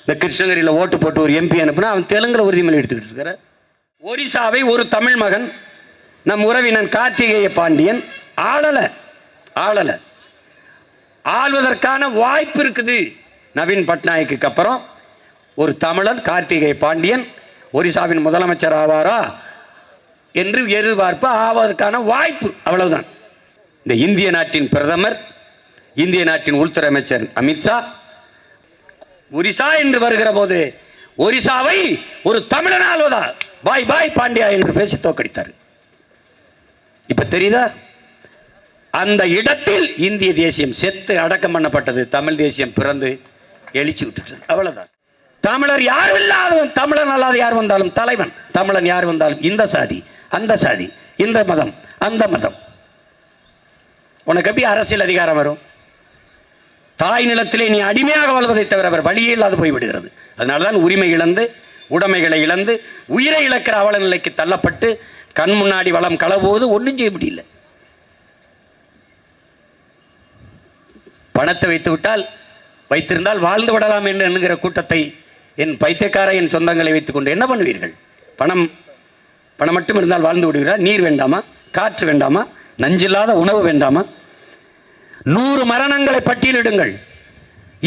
இந்த கிருஷ்ணகிரியில் ஓட்டு போட்டு ஒரு எம்பி அனுப்புனா அவன் தெலுங்குல உறுதிமொழி எடுத்துக்கிட்டு இருக்கிற. ஒரிசாவை ஒரு தமிழ் மகன் நம் உறவினன் கார்த்திகேய பாண்டியன் ஆளல ஆள்வதற்கான வாய்ப்பு இருக்குது. நவீன் பட்நாயக்கு அப்புறம் ஒரு தமிழன் கார்த்திகேய பாண்டியன் ஒரிசாவின் முதலமைச்சர் ஆவாரா என்று எதிர்பார்ப்பு ஆவதற்கான வாய்ப்பு, அவ்வளவுதான். இந்த இந்திய நாட்டின் பிரதமர், இந்திய நாட்டின் உள்துறை அமைச்சர் அமித்ஷா ஒரிசா என்று வருகிற போது ஒரிசாவை ஒரு தமிழன் ஆள்வதா, பாய் பாய் பாண்டியா என்று பேசி தோக்கடித்தார். இப்ப தெரியுதா? அந்த இடத்தில் இந்திய தேசியம் செத்து அடக்கம் பண்ணப்பட்டது, தமிழ் தேசியம் பிறந்து எழுச்சி விட்டுட்டது, அவ்வளவுதான். தமிழர் யாரும் இல்லாதவன், தமிழன் அல்லாத யார் வந்தாலும் தலைவன், தமிழன் யார் வந்தாலும் இந்த சாதி அந்த சாதி, இந்த மதம் அந்த மதம். உனக்கு எப்படி அரசியல் அதிகாரம் வரும்? தாய் நிலத்திலே நீ அடிமையாக வாழ்வதை தவிர அவர் வழியே இல்லாது போய்விடுகிறது. அதனால்தான் உரிமை இழந்து, உடைமைகளை இழந்து, உயிரை இழக்கிற அவல நிலைக்கு தள்ளப்பட்டு கண் முன்னாடி வளம் களவுவது ஒன்றும் செய்ய முடியல. பணத்தை வைத்து விட்டால், வைத்திருந்தால் வாழ்ந்து விடலாம் என்று எண்ணுகிற கூட்டத்தை, என் பைத்தியக்கார என் சொந்தங்களை வைத்துக் கொண்டு என்ன பண்ணுவீர்கள்? பணம் மட்டும் இருந்தால் வாழ்ந்து விடுகிறார். நீர் வேண்டாமா? காற்று வேண்டாமா? நஞ்சில்லாத உணவு வேண்டாமா? 100 மரணங்களை பட்டியலிடுங்கள்,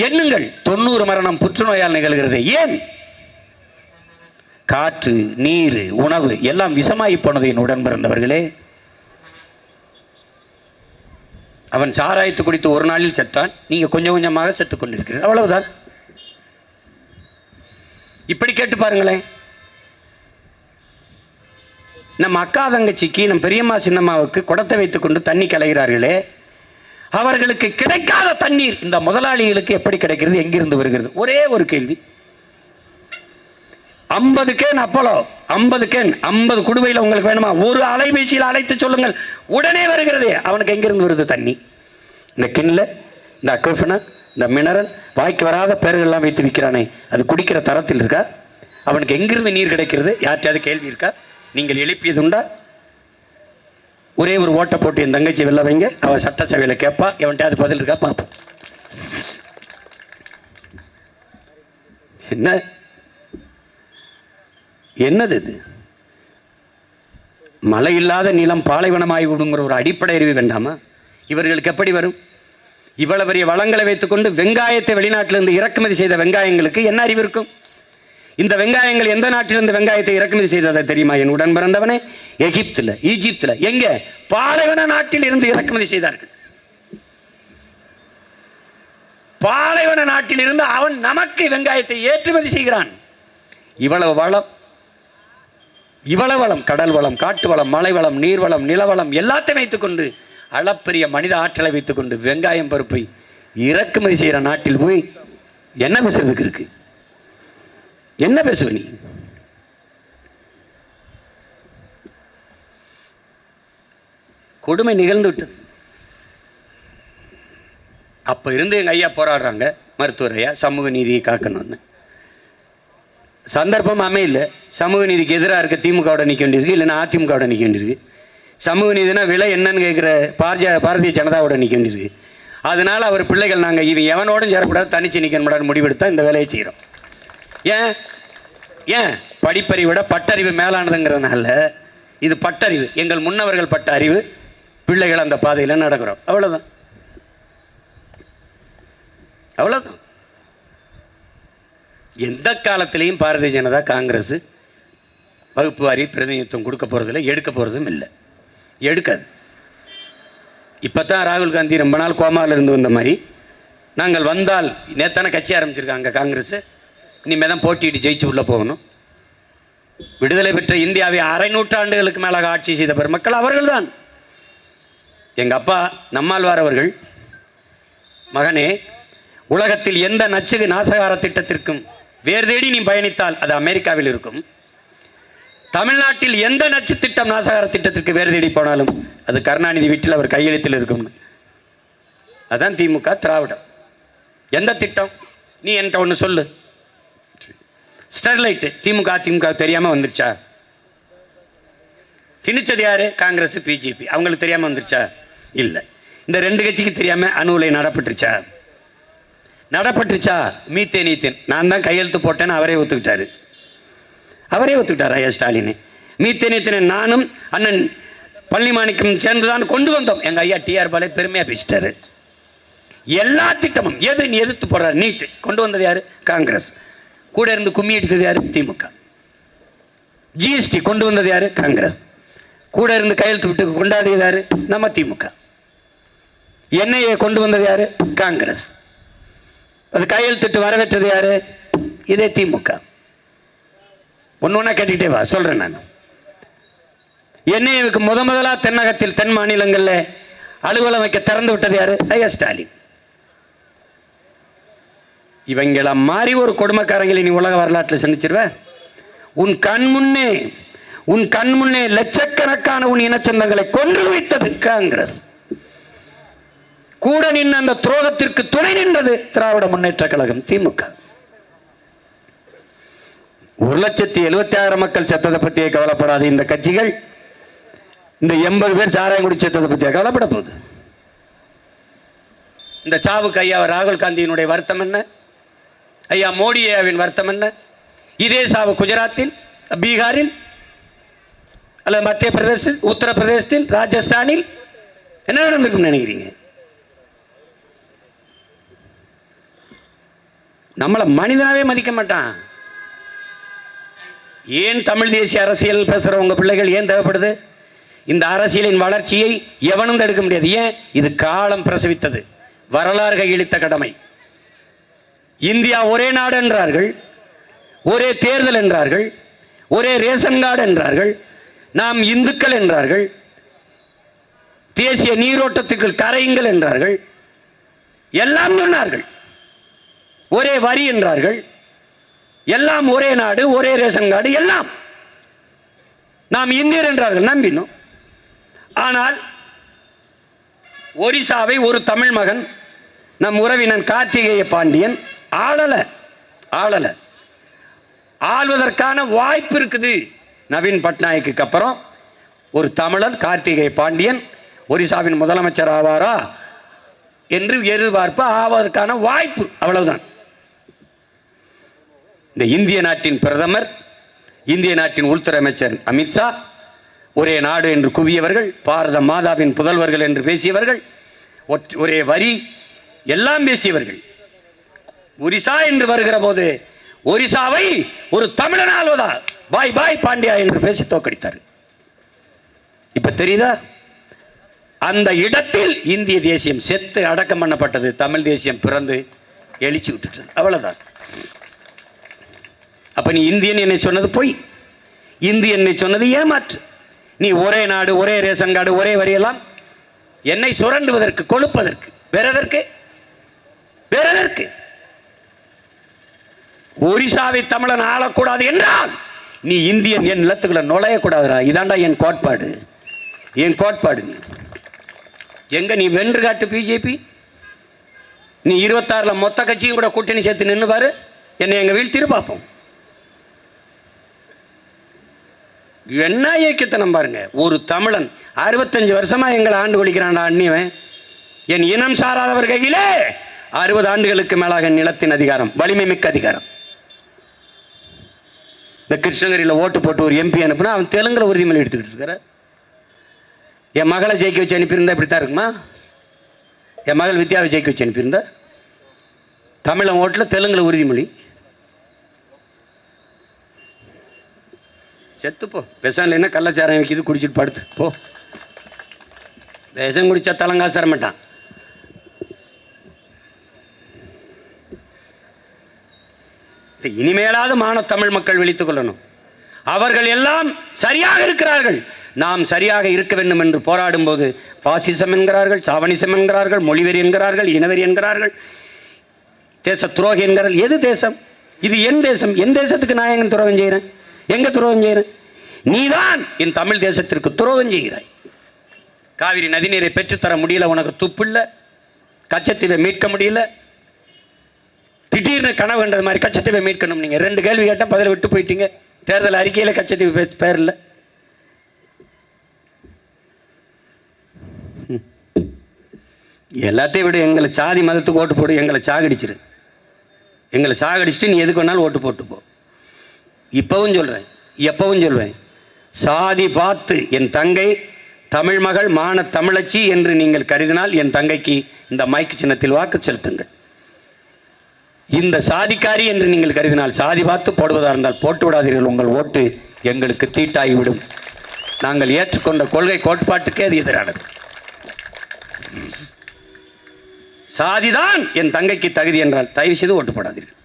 எண்ணுங்கள். 90 மரணம் புற்றுநோயால் நிகழ்கிறது. ஏன்? காற்று, நீர், உணவு எல்லாம் விஷமாகி போனது. என் உடன் பிறந்தவர்களே, அவன் சாராயத்து குடித்து ஒரு நாளில் செத்தான், நீங்க கொஞ்சம் கொஞ்சமாக செத்துக் கொண்டிருக்கிறீர்கள், அவ்வளவுதான். இப்படி கேட்டு பாருங்களேன். நம்ம அக்கா தங்கச்சிக்கு, நம் பெரியம்மா சின்னம்மாவுக்கு குடத்தை வைத்துக் கொண்டு தண்ணி கலைகிறார்களே, அவர்களுக்கு கிடைக்காத தண்ணீர் இந்த முதலாளிகளுக்கு எப்படி கிடைக்கிறது? எங்கிருந்து வருகிறது? ஒரே ஒரு கேள்வி. 50 கேன் அப்பளோ, 50 கேன், 50 குடுவையில் உங்களுக்கு வேணுமா? ஒரு அலைபேசியில் அழைத்து சொல்லுங்கள், உடனே வருகிறது. அவனுக்கு எங்கிருந்து வருது தண்ணி? இந்த கிண்ணில், இந்த அக்வஃபனா, இந்த மினரல், வாய்க்கு வராத பேர்கள்லாம் வைத்து விற்கிறானே, அது குடிக்கிற தரத்தில் இருக்கா? அவனுக்கு எங்கிருந்து நீர் கிடைக்கிறது? யார்கிட்டயாவது கேள்வி இருக்கா? நீங்கள் எழுப்பியது உண்டா? ஒரே ஒரு ஓட்டை போட்டு என் தங்கச்சி வெளில வைங்க, அவன் சட்டசபையில் கேட்பா, எவன்கிட்ட பதில் இருக்கா பார்ப்போம். என்னது இது? மழை இல்லாத நிலம் பாலைவனமாகி விடுங்கிற ஒரு அடிப்படை அறிவு வேண்டாமா? இவர்களுக்கு எப்படி வரும்? இவ்வளவு பெரிய வளங்களை வைத்துக்கொண்டு வெங்காயத்தை வெளிநாட்டிலிருந்து இறக்குமதி செய்த வெங்காயங்களுக்கு என்ன அறிவு இருக்கும்? இந்த வெங்காயங்கள் எந்த நாட்டிலிருந்து வெங்காயத்தை இறக்குமதி செய்ததை தெரியுமா? என் உடன் பிறந்தவனே, எகிப்தில், ஈஜிப்தில், எங்க? பாலைவன நாட்டில் இருந்து இறக்குமதி செய்தார்கள். பாலைவன நாட்டில் இருந்து அவன் நமக்கு வெங்காயத்தை ஏற்றுமதி செய்கிறான். இவ்வளவு வளம், இவ்வளவு வளம், கடல் வளம், காட்டு வளம், மலை வளம், நீர் வளம், நிலவளம் எல்லாத்தையும் வைத்துக்கொண்டு, அளப்பெரிய மனித ஆற்றலை வைத்துக்கொண்டு வெங்காயம் பருப்பை இறக்குமதி செய்கிற நாட்டில் போய் என்ன பேசுறதுக்கு இருக்கு? என்ன பேசுவ நீ? கொடுமை நிகழ்ந்து விட்டது. அப்ப இருந்து எங்க ஐயா போராடுறாங்க, மருத்துவர் ஐயா, சமூக நீதியை காக்கணும்னு. சந்தர்ப்பம் அமையல. சமூக நீதிக்கு எதிராக இருக்க திமுகவோட நிற்க வேண்டியிருக்கு, இல்லைன்னா அதிமுகவோட நிற்க வேண்டியிருக்கு. சமூக நீதினா விலை என்னன்னு கேட்குற பாரதிய ஜனதாவோட நிற்க வேண்டியிருக்கு. அதனால அவர் பிள்ளைகள், நாங்கள் இவன் எவனோடும் சேரக்கூடாது, தனிச்சு நிற்கக்கூடாது முடிவெடுத்தா இந்த வேலையை செய்கிறோம். ஏன்? படிப்பறிவை விட பட்டறிவு மேலானதுங்கிறதுனால இது பட்டறிவு. எங்கள் முன்னவர்கள் பட்ட அறிவு, பிள்ளைகள் அந்த பாதையில் நடக்கிறோம், அவ்வளோதான். அவ்வளோதான். எந்த காலத்திலையும் பாரதிய ஜனதா, காங்கிரஸ் வகுப்பு வாரி பிரதிநிதித்துவம் கொடுக்க போகிறதில்லை, எடுக்க போகிறதும் இல்லை, எடுக்காது. இப்போ தான் ராகுல் காந்தி ரொம்ப நாள் கோமாவில் இருந்து வந்த மாதிரி, நாங்கள் வந்தால், நேத்தான கட்சி ஆரம்பிச்சிருக்காங்க காங்கிரஸ், இனிமேல் தான் போட்டிட்டு ஜெயிச்சு உள்ளே போகணும். விடுதலை பெற்ற இந்தியாவை 1/2 நூற்றாண்டுகளுக்கு மேலாக ஆட்சி செய்த பெருமக்கள் அவர்கள் தான். எங்கள் அப்பா நம்மாழ்வார் அவர்கள், மகனே, உலகத்தில் எந்த நச்சு நாசகார திட்டத்திற்கும் வேறு தேடி நீ பயணித்தால் அது அமெரிக்காவில் இருக்கும். தமிழ்நாட்டில் எந்த நச்சு திட்டம் நாசகார திட்டத்திற்கு வேறு தேடி போனாலும் அது கருணாநிதி வீட்டில் அவர் கையெழுத்தில் இருக்கும். அதான் திமுக, திராவிடம். எந்த திட்டம்? நீ என்கிட்ட ஒன்று சொல்லு. ஸ்டெர்லைட்டு திமுக அதிமுக தெரியாமல் வந்துருச்சா? திணிச்சது யாரு? காங்கிரஸ், பிஜேபி. அவங்களுக்கு தெரியாமல் வந்துருச்சா? இல்லை. இந்த 2 கட்சிக்கு தெரியாமல் அணு உலை நடப்பட்டுருச்சா? நடப்பட்டுச்சா? மீத்தேன் ஈத்தேன் நான் தான் கையெழுத்து போட்டேன்னு அவரே ஒத்துக்கிட்டார் ஐயா ஸ்டாலின். மீத்தேன் ஈத்தேனை நானும் அண்ணன் பள்ளிமாணிக்கம் சேர்ந்துதான் கொண்டு வந்தோம். எங்கள் ஐயா டிஆர் பாலே பெருமையாக பேசிட்டாரு. எல்லா திட்டமும் நீ எதிர்த்து போடுறாரு. நீட் கொண்டு வந்தது யாரு? காங்கிரஸ். கூட இருந்து கும்மி அடித்தது யாரு? திமுக. ஜிஎஸ்டி கொண்டு வந்தது யாரு? காங்கிரஸ். கூட இருந்து கையெழுத்து விட்டு கொண்டாடியது யாரு? நம்ம திமுக. என்ஐஏ கொண்டு வந்தது யாரு? காங்கிரஸ். அது கையெழுத்திட்டு வரவேற்றது யாரு? இதே திமுக. ஒன்னொன்னா கேட்டுக்கிட்டே வா, சொல்றேன் நான். என்ஐஏவுக்கு முதலா தென்னகத்தில் தென் மாநிலங்களில் அலுவலம் வைக்க திறந்து விட்டது யாரு? ஐயா ஸ்டாலின். இவங்கள மாதிரி ஒரு கொடுமைக்காரங்களை நீ உலக வரலாற்றில் சந்திச்சிருவ? உன் கண் முன்னே லட்சக்கணக்கான உன் இனச்சந்தங்களை கொன்று வைத்தது காங்கிரஸ். கூட நின்று அந்த துரோகத்திற்கு துணை நின்றது திராவிட முன்னேற்ற கழகம் திமுக. 1,70,76,000 மக்கள் செத்ததை பற்றியே கவலைப்படாது இந்த கட்சிகள். இந்த 80 பேர் சாராயம் குடி செத்ததை பற்றியே கவலைப்பட போகுது. இந்த சாவுக்கு ஐயா ராகுல் காந்தியினுடைய வருத்தம் என்ன? ஐயா மோடியாவின் வருத்தம் என்ன? இதே சாவு குஜராத்தில், பீகாரில், அல்லது மத்திய பிரதேசத்தில், உத்தரப்பிரதேசத்தில், ராஜஸ்தானில் என்ன நடந்திருக்கும் நினைக்கிறீங்க? நம்மளை மனிதனாவே மதிக்க மாட்டான். ஏன் தமிழ் தேசிய அரசியல் பேசுகிற உங்கள் பிள்ளைகள் ஏன் தேவைப்படுது? இந்த அரசியலின் வளர்ச்சியை எவனும் தடுக்க முடியாது. ஏன்? இது காலம் பிரசவித்தது, வரலாறு கையளித்த கடமை. இந்தியா ஒரே நாடு என்றார்கள், ஒரே தேர்தல் என்றார்கள், ஒரே ரேஷன் கார்டு என்றார்கள், நாம் இந்துக்கள் என்றார்கள், தேசிய நீரோட்டத்துக்கு கரையுங்கள் என்றார்கள், எல்லாம் சொன்னார்கள். ஒரே வரி என்றார்கள், எல்லாம் ஒரே நாடு, ஒரே ரேஷன் கார்டு, எல்லாம் நாம் இந்தியர் என்றார்கள், நம்பினோம். ஆனால் ஒரிசாவை ஒரு தமிழ் மகன், நம் உறவினன் கார்த்திகேய பாண்டியன் ஆளல. ஆள்வதற்கான வாய்ப்பு இருக்குது. நவீன் பட்நாயக்கு அப்புறம் ஒரு தமிழன் கார்த்திகேய பாண்டியன் ஒரிசாவின் முதலமைச்சர் ஆவாரா என்று எதிர்பார்ப்பு, ஆவதற்கான வாய்ப்பு, அவ்வளவுதான். இந்த இந்திய நாட்டின் பிரதமர், இந்திய நாட்டின் உள்துறை அமைச்சர் அமித்ஷா ஒரே நாடு என்று குவியவர்கள், பாரத மாதாவின் புதல்வர்கள் என்று பேசியவர்கள், ஒரே வரி எல்லாம் பேசியவர்கள், ஒரிசா என்று வருகிற போது ஒரிசாவை ஒரு தமிழன் ஆள்வதா, பாய் பாய் பாண்டியா என்று பேசி தோக்கடித்தார். இப்ப தெரியுதா? அந்த இடத்தில் இந்திய தேசியம் செத்து அடக்கம் பண்ணப்பட்டது, தமிழ் தேசியம் பிறந்து எழுச்சி விட்டுட்டது, அவ்வளவுதான். அப்ப நீ இந்தியன் என்னை சொன்னது பொய், இந்தியன் என்னை சொன்னது ஏமாற்று. நீ ஒரே நாடு, ஒரே ரேஷன் கார்டு, ஒரே வரியெல்லாம் என்னை சுரண்டுவதற்கு, கொழுப்பதற்கு, வேறதற்கு ஒரிசாவை தமிழன் ஆளக்கூடாது என்றால் நீ இந்தியன் என் நிலத்துக்குள்ள நுழையக்கூடாதுரா. இதாண்டா என் கோட்பாடு. நீ எங்க நீ வென்று காட்டு பிஜேபி. நீ 26ல் மொத்த கட்சியும் கூட கூட்டணி சேர்த்து நின்று பாரு, என்னை எங்க வீழ்த்திரு பார்ப்போம். என்ன இயக்கத்தனம் பாருங்க. ஒரு தமிழன் 65 வருஷமா எங்களை ஆண்டு கொடிக்கிறான்டா அந்நியவன். என் இனம் சாராதவர் கையிலே 60 ஆண்டுகளுக்கு மேலாக நிலத்தின் அதிகாரம், வலிமை மிக்க அதிகாரம். இந்த கிருஷ்ணகிரியில் ஓட்டு போட்டு ஒரு எம்பி அனுப்புனா அவன் தெலுங்குல உறுதிமொழி எடுத்துக்கிட்டு இருக்கிற. என் மகளை ஜெயிக்க வச்சு அனுப்பியிருந்தா இப்படித்தான் இருக்குமா? என் மகள் வித்யாவை ஜெயிக்க வச்சு அனுப்பியிருந்தா தமிழன் ஓட்டில் தெலுங்குல உறுதிமொழி. செத்துப்போ. விஷம் இல்லைன்னா கள்ளச்சாரம் வைக்கிது, குடிச்சிட்டு படுத்து போ. விஷம் குடிச்சா தலங்காசு தர மாட்டான். இனிமேலாவது மான தமிழ் மக்கள் விழித்துக் கொள்ளணும். அவர்கள் எல்லாம் சரியாக இருக்கிறார்கள், நாம் சரியாக இருக்க வேண்டும் என்று போராடும் போது பாசிசம் என்கிறார்கள், சாவனிசம் என்கிறார்கள், மொழிவெறி என்கிறார்கள், இனவெறி என்கிறார்கள், தேச துரோகி என்கிறார்கள். எது தேசம்? இது என் தேசம். என் தேசத்துக்கு நான் எங்க துரோகம் செய்கிறேன்? எங்க துரோகம் செய்கிறேன்? நீதான் என் தமிழ் தேசத்திற்கு துரோகம் செய்கிறாய். காவிரி நதிநீரை பெற்றுத்தர முடியல, உனக்கு துப்பில்லை. கச்சத்தீவை மீட்க முடியல. திடீர்னு கனவு கண்டது மாதிரி கச்சத்தீவை மீட்கணும். நீங்க 2 கேள்வி கேட்டால் பதில் விட்டு போயிட்டீங்க. தேர்தல் அறிக்கையில் கச்சத்தீவு பேர் இல்லை. எல்லாத்தையும் விட எங்களை சாதி மதத்துக்கு ஓட்டு போடு, எங்களை சாகடிச்சிரு. எங்களை சாகடிச்சுட்டு நீ எதுக்கு வேணாலும் ஓட்டு போட்டுப்போ. இப்போவும் சொல்கிறேன், எப்பவும் சொல்வேன், சாதி பார்த்து என் தங்கை தமிழ் மகள் மான தமிழச்சி என்று நீங்கள் கருதினால் என் தங்கைக்கு இந்த மைக்கு சின்னத்தில் வாக்கு செலுத்துங்கள். இந்த சாதிக்காரி என்று நீங்கள் கருதினால், சாதி பார்த்து போடுவதாக இருந்தால் போட்டு விடாதீர்கள். உங்கள் ஓட்டு எங்களுக்கு தீட்டாகிவிடும். நாங்கள் ஏற்றுக்கொண்ட கொள்கை கோட்பாட்டுக்கே அது எதிரானது. சாதிதான் என் தங்கைக்கு தகுதி என்றால் தயவு செய்து ஓட்டு போடாதீர்கள்.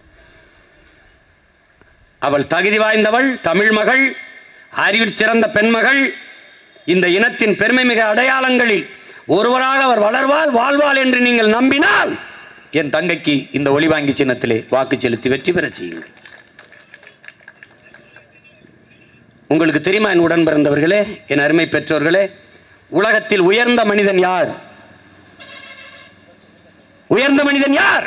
அவள் தகுதி வாய்ந்தவள், தமிழ் மகள், அறிவில் சிறந்த பெண்மகள். இந்த இனத்தின் பெருமை மிக அடையாளங்களில் ஒருவராக அவர் வளர்வாள், வாழ்வாள் என்று நீங்கள் நம்பினால் என் தங்கைக்கு இந்த ஒளிவாங்கி சின்னத்திலே வாக்கு செலுத்தி வெற்றி பெற செய்யுங்கள். உங்களுக்கு தெரியுமா என் உடன் பிறந்தவர்களே, என் அருமை பெற்றோர்களே, உலகத்தில் உயர்ந்த மனிதன் யார்? உயர்ந்த மனிதன் யார்?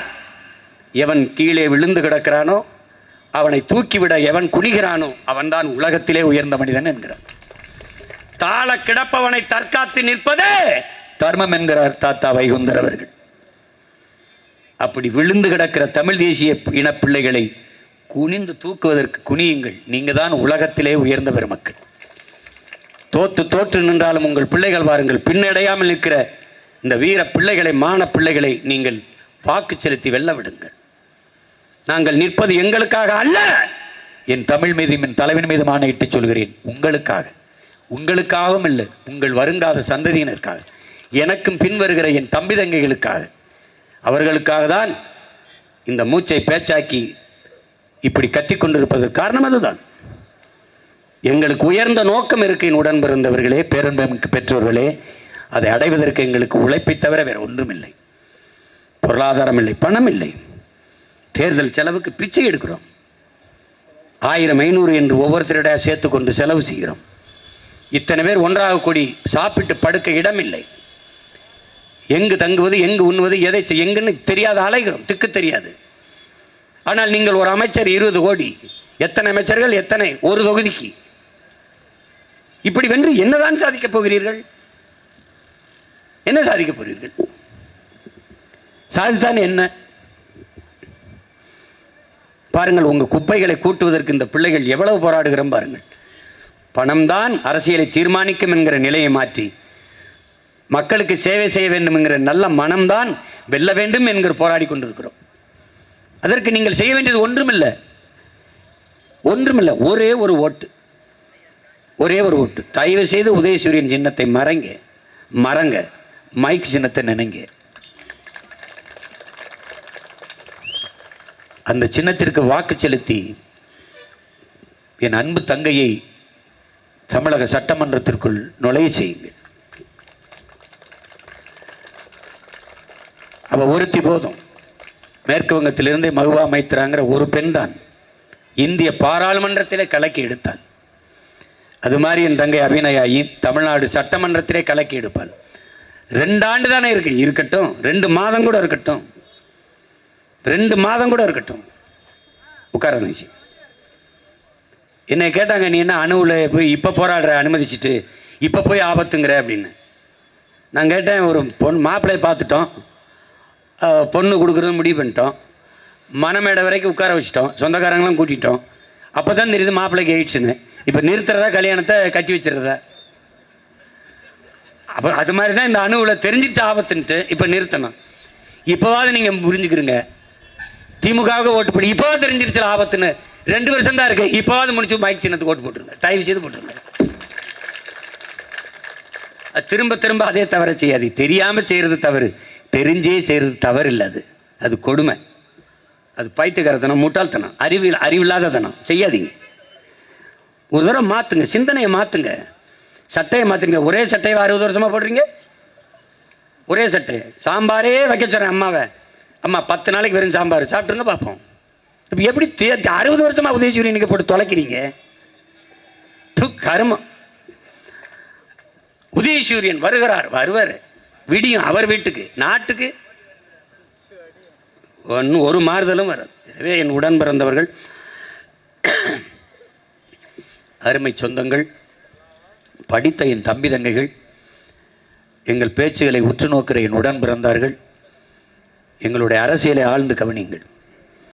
எவன் கீழே விழுந்து கிடக்கிறானோ அவனை தூக்கிவிட எவன் குனிகிறானோ அவன்தான் உலகத்திலே உயர்ந்த மனிதன் என்கிறார். தாழ கிடப்பவனை தற்காத்து நிற்பதே தர்மம் என்கிறார் தாத்தா வைகுந்தர் அவர்கள். அப்படி விழுந்து கிடக்கிற தமிழ் தேசிய இன பிள்ளைகளை குனிந்து தூக்குவதற்கு குனியுங்கள். நீங்க தான் உலகத்திலே உயர்ந்த பெருமக்கள். தோற்று தோற்று நின்றாலும் உங்கள் பிள்ளைகள் பாருங்கள், பின்னடையாமல் நிற்கிற இந்த வீர பிள்ளைகளை, மான பிள்ளைகளை நீங்கள் வாக்கு செலுத்தி வெல்ல விடுங்கள். நாங்கள் நிற்பது எங்களுக்காக அல்ல, என் தமிழ் மீதும் என் தலைவன் மீது ஆணையிட்டு சொல்கிறேன், உங்களுக்காக. உங்களுக்காகவும் இல்லை, உங்கள் வருங்கால சந்ததியினருக்காக, எனக்கும் பின் வருகிற என் தம்பி தங்கைகளுக்காக. அவர்களுக்காக தான் இந்த மூச்சை பேச்சாக்கி இப்படி கத்திக்கொண்டிருப்பதற்கு காரணம் அதுதான். எங்களுக்கு உயர்ந்த நோக்கம் இருக்கு. என் உடன் பிறந்தவர்களே, பேரன்பு பெற்றோர்களே, அதை அடைவதற்கு எங்களுக்கு உழைப்பை தவிர வேறு ஒன்றும் இல்லை. பொருளாதாரம் இல்லை, பணம் இல்லை. தேர்தல் செலவுக்கு பிச்சை எடுக்கிறோம். 1000 500 என்று ஒவ்வொருத்தரிடையே சேர்த்து கொண்டு செலவு செய்கிறோம். இத்தனை பேர் ஒன்றாக கூடி சாப்பிட்டு படுக்க இடம் இல்லை. எங்கு தங்குவது, எங்கு உண்ணுவது, எதை எங்குன்னு தெரியாத அலைகிறோம், திக்கு தெரியாது. ஆனால் நீங்கள் ஒரு அமைச்சர் 20 கோடி, எத்தனை அமைச்சர்கள், எத்தனை ஒரு தொகுதிக்கு? இப்படி வென்று என்னதான் சாதிக்கப் போகிறீர்கள்? என்ன சாதிக்கப் போகிறீர்கள்? சாதித்தான் என்ன? பாருங்கள், உங்கள் குப்பைகளை கூட்டுவதற்கு இந்த பிள்ளைகள் எவ்வளவு போராடுகிறோம் பாருங்கள். பணம்தான் அரசியலை தீர்மானிக்கும் என்கிற நிலையை மாற்றி மக்களுக்கு சேவை செய்ய வேண்டும் என்கிற நல்ல மனம்தான் வெல்ல வேண்டும் என்கிற போராடி கொண்டிருக்கிறோம். அதற்கு நீங்கள் செய்ய வேண்டியது ஒன்றுமில்லை, ஒன்றுமில்லை, ஒரே ஒரு ஓட்டு, ஒரே ஒரு ஓட்டு. தயவு செய்து உதயசூரியன் சின்னத்தை மறங்க, மைக் சின்னத்தை நினைங்க. அந்த சின்னத்திற்கு வாக்கு செலுத்தி என் அன்பு தங்கையை தமிழக சட்டமன்றத்திற்குள் நுழைய செய்யுங்கள். அவ ஒருத்தி போதும். மேற்கு வங்கத்திலிருந்தே மகுவா மைத்ராங்கிற ஒரு பெண் தான் இந்திய பாராளுமன்றத்திலே கலக்கி எடுத்தாள். அது மாதிரி என் தங்கை அபிநயாயி தமிழ்நாடு சட்டமன்றத்திலே கலக்கி எடுப்பாள். 2 ஆண்டு தானே இருக்கட்டும், 2 மாதம் கூட இருக்கட்டும், 2 மாதம் கூட இருக்கட்டும். உட்கார இருந்துச்சு. என்னை கேட்டாங்க, நீ என்ன அணுவில் போய் இப்போ போராடுற அனுமதிச்சுட்டு இப்போ போய் ஆபத்துங்கிற அப்படின்னு. நான் கேட்டேன், ஒரு மாப்பிள்ளையை பார்த்துட்டோம், பொண்ணு கொடுக்குறது முடிவு பண்ணிட்டோம், மனமேடை வரைக்கும் உட்கார வச்சிட்டோம், சொந்தக்காரங்களாம் கூட்டிட்டோம். அப்போ தான் தெரியுது மாப்பிள்ளைக்கு எயிட்ஸுன்னு. இப்போ நிறுத்துறதா கல்யாணத்தை கட்டி வச்சிடுறதா? அப்போ அது மாதிரி தான் இந்த அணுவில் தெரிஞ்சிச்சு ஆபத்துன்ட்டு இப்போ நிறுத்தணும். இப்போவாது நீங்கள் புரிஞ்சுக்கிறீங்க. திமுகவுக்கு ஓட்டு போட்டு இப்போவாது தெரிஞ்சிருச்சு ஆபத்துன்னு. 2 வருஷம் தான் இருக்குது. இப்போவாது முடிச்சு மைக் சின்னத்துக்கு ஓட்டு போட்டுருங்க, தயவு செய்து போட்டுருங்க. திரும்ப திரும்ப அதே தவறை செய்யாது. தெரியாமல் செய்கிறது தவறு, தெரிஞ்சே செய்கிறது தவறு இல்லை. அது கொடுமை, அது பைத்தியக்காரத்தனம், முட்டாள்தனம், அறிவில்லாததனம். செய்யாதீங்க. ஒரு தடவை மாற்றுங்க, சிந்தனையை மாற்றுங்க, சட்டையை மாற்றுங்க. ஒரே சட்டையை 60 வருஷமாக போடுறீங்க. ஒரே சட்டை சாம்பாரே வைக்க சொல்கிறேன் அம்மாவை, அம்மா 10 நாளைக்கு வெறும் சாம்பார் சாப்பிட்டுருங்க பார்ப்போம். இப்போ எப்படி 60 வருஷமாக உதயசூரியன் நீங்கள் போட்டு தொலைக்கிறீங்க? கருமம். உதயசூரியன் வருவார், விடியும் அவர் வீட்டுக்கு, நாட்டுக்கு ஒரு மாறுதலும் வராது. எனவே என் உடன் பிறந்தவர்கள், அருமை சொந்தங்கள், படித்த என் தம்பி தங்கைகள், எங்கள் பேச்சுகளை உற்று நோக்கிற என் உடன் பிறந்தார்கள், எங்களுடைய அரசியலை ஆழ்ந்து கவனியுங்கள்.